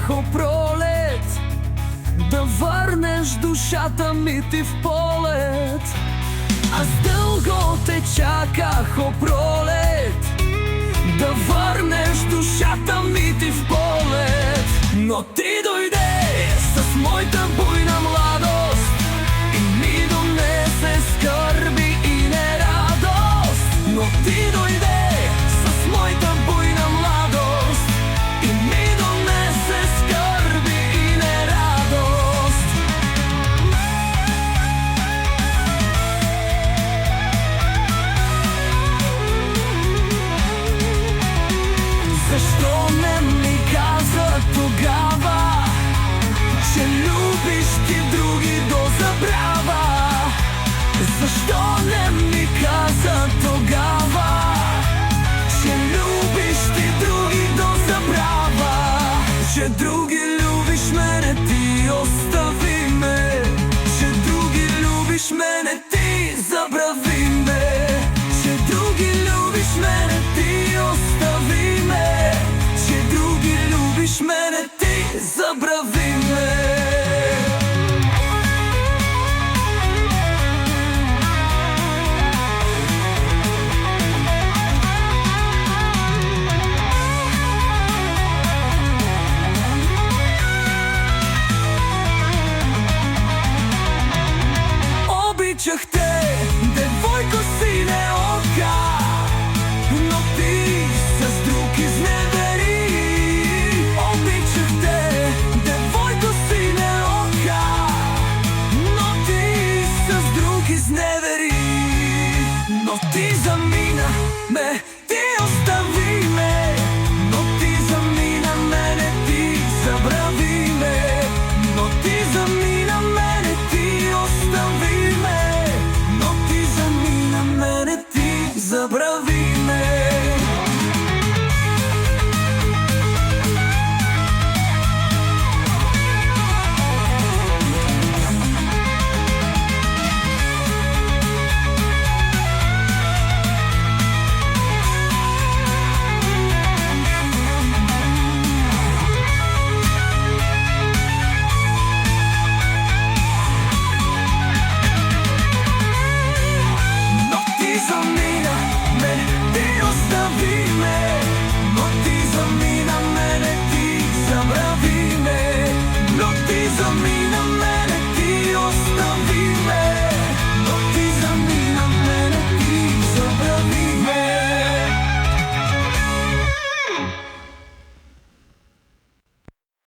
о пролет, да върнеш душата ми ти в полет. Аз дълго те чаках, о пролет, да върнеш душата ми ти в полет. Но ти дойде с моята буйна младост и ми донесе скърби и нерадост. Но ти дойде с моята буйна младост и ми донесе скърби и нерадост. Защо не ми каза тогава, че любиш ти други до забрава? Защо не ми каза тогава, че любиш ти други до забрава? Че други любиш мене, ти остави ме. Че други любиш мене, ти забрави ме. Че други любиш мене, ти остави ме. Че други любиш мене, ти забрави ме. Обичах те, девойко сине ока, но ти с друг изневери. Обичах те, девойко сине ока, но ти с друг изневери. Но ти замина ме